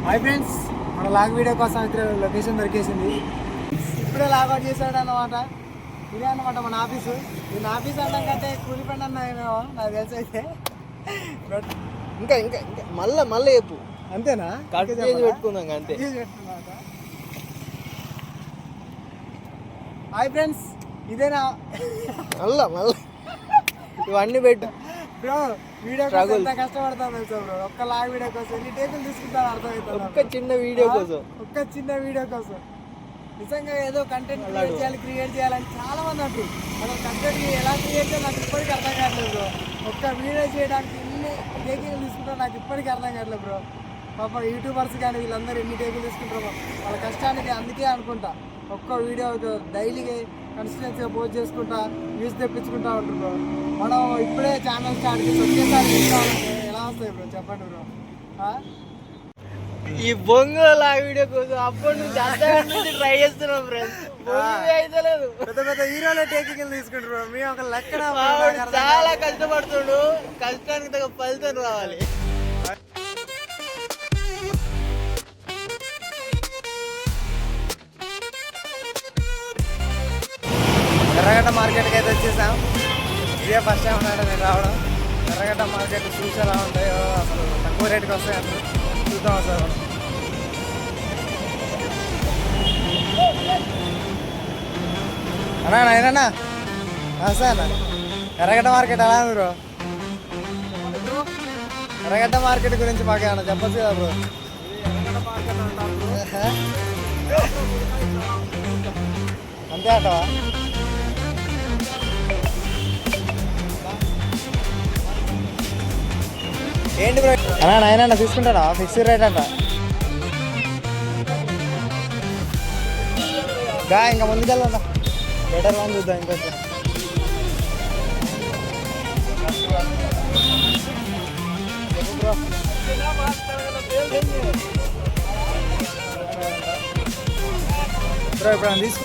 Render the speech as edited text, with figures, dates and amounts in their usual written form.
Hi friends, మన log video కోసం అయితే లొకేషన్ దొరికేసింది. ఇప్పుడే లాగౌట్ చేశాడు అన్నమాట. ఇదే అన్నమాట మన ఆఫీసు. నేను ఆఫీస్ అనడం కంటే కూలి పని అన్నాయేమో నాకు తెలిసి అయితే. ఇంకా ఇంకా ఇంకా మళ్ళీ చెప్పు. అంతేనా? పెట్టుకుందాం అంతే. హాయ్ ఫ్రెండ్స్, ఇదేనా మళ్ళా ఇవన్నీ పెట్టు బ్రో. వీడియో కోసం ఎంత కష్టపడతాను తెలుసా బ్రో. ఒక్క లాగ్ వీడియో కోసం ఎన్ని టేకులు తీసుకుంటాను అర్థమవుతుంది. ఒక్క చిన్న వీడియో కోసం నిజంగా ఏదో కంటెంట్ క్రియేట్ చేయాలని చాలా మంది అంటారు. అసలు కంటెంట్ ఎలా క్రియేట్ చేయాలి నాకు ఇప్పటికీ అర్థం కావట్లేదు బ్రో. ఒక్క వీడియో చేయడానికి ఎన్ని టేకింగ్ తీసుకుంటారో నాకు ఇప్పటికీ అర్థం కావట్లేదు బ్రో. పాప యూట్యూబర్స్ కానీ వీళ్ళందరూ ఎన్ని టేకులు తీసుకుంటారో వాళ్ళ కష్టానికి అందుకే అనుకుంటా ఒక్క వీడియో డైలీగా కన్సిస్టెన్సీగా పోస్ట్ చేసుకుంటా వ్యూస్ తెప్పించుకుంటా ఉంటారు బ్రో. మనం ఇప్పుడే ఛానల్ స్టార్ట్ చేసి ఒకేసారి ఎలా వస్తాయి బ్రో చెప్పండి బ్రో. ఈ బొంగుల వీడియో కోసం అప్పటి నుంచి ట్రై చేస్తున్నాం ఫ్రెండ్స్. అయితే లేదు, పెద్ద పెద్ద హీరోలే టేకింగ్ తీసుకుంటారు. మీ ఒక లెక్కన చాలా కష్టపడుతుండు. కష్టానికి తగ్గ ఫలితం రావాలి. ఎర్రగడ్డ మార్కెట్కి అయితే వచ్చేసాం. ఇదే ఫస్ట్ టైం ఉన్నాడు నేను రావడం. ఎర్రగడ్డ మార్కెట్ చూసి ఎలా ఉంటాయో, అసలు తక్కువ రేటుకి వస్తాయంటే చూద్దాం అసలు. అన్నా సార్ అన్న, ఎర్రగడ్డ మార్కెట్ ఎలా ఉంది బ్రో? ఎర్రగడ్డ మార్కెట్ గురించి మాకు ఏమన్నా చెప్పచ్చు కదా బ్రో? అంతే అంటవా? ఏంటి బ్రో అన్నా తీసుకుంటాడా? ఫిక్స్డ్ రేట్ అంట. ఇంకా ముందుకెళ్ళండి, బెటర్ వన్ చూద్దాం ఇంకొంచెం. బ్రో బ్రో ఇప్పుడు తీసుకు